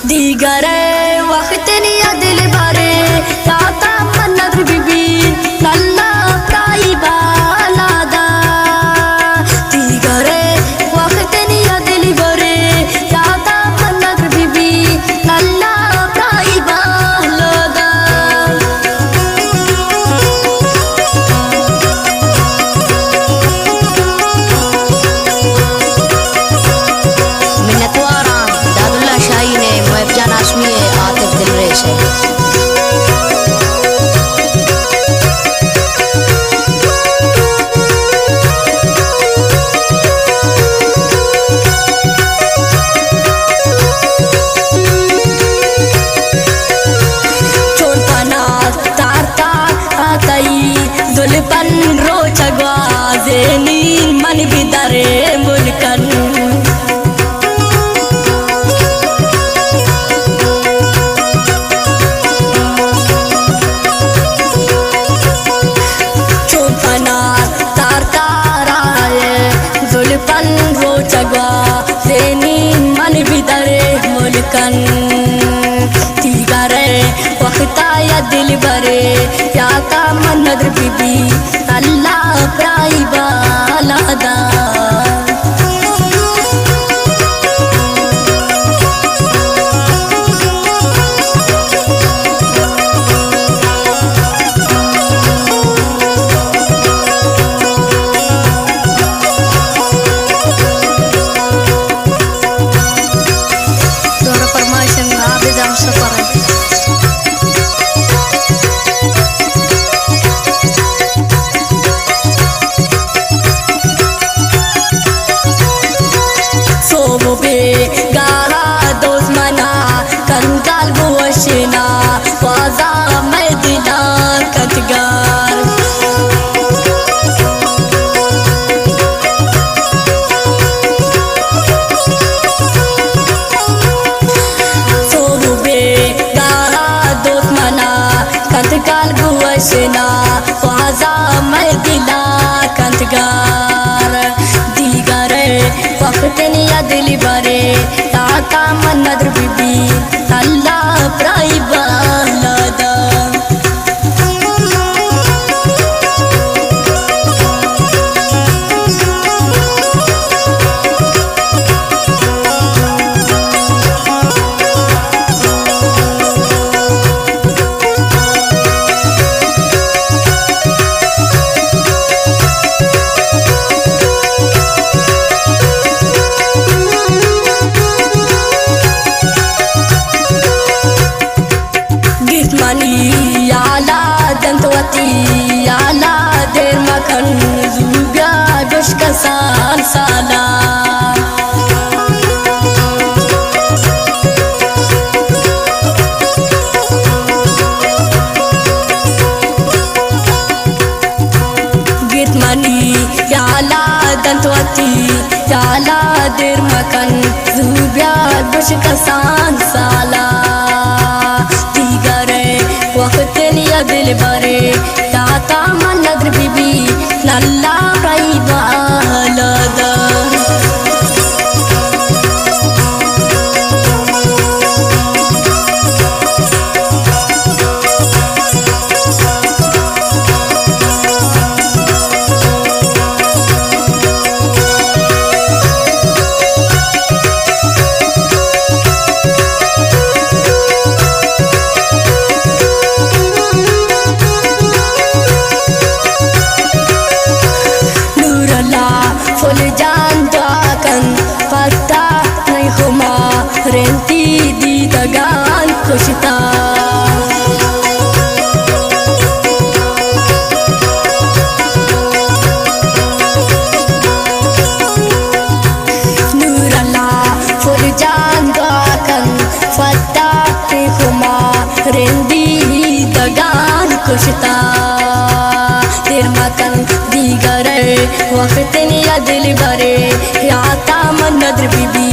दीगरे वक्त निया दिल भरे ताता मन्नत बीबी नल्ला प्राई बालादा दीगरे वक्त निया दिल भरे ताता मन्नत बीबी नल्ला प्राई बालादा मिन्नतवारा दादुल्ला शाही ने मुएब्जा नाशमी आतिफ दिल रेश है। दुलपन रोचगवा जेनी मन बिदरे मुल्कन चौपना तार ताराए दुलपन रोचगवा जेनी मन बिदरे मुल्कन तीगरे वक्ता या दिल भरे या का मन्नत बीबी अल्लाह प्राई बालादा दोरा फरमाइशन आबिद हम सफर सोबे गारा दोस्त मना कंगाल गुवशना वाजा मैं दिला कतगार सोबे गारा दोस्त मना कंगाल गुवशना वाजा मैं दिला कतगार दीगरे वक्त निया दिल भरे ताका मन्नत बीबी अल्लाह प्राई बालादा गिस्मनी आला दंतवती आला देर मखन जुब्या दुष्कसान साला गिस्मनी आला दंतवती आला देर मखन जुब्या दुष्कसान साला वक्त निया दिल भरे ताता मन्नत बीबी नल्ला प्राई बालादा फुल जान दाकन पता नहीं हुमा रेंती दी दगान खुशता नूरला फुल जान दाकन पता नहीं हुमा रेंती दगान खुशता तेर मकन दीगरे वक्त निया दिल भरे या ता मन्नत बीबी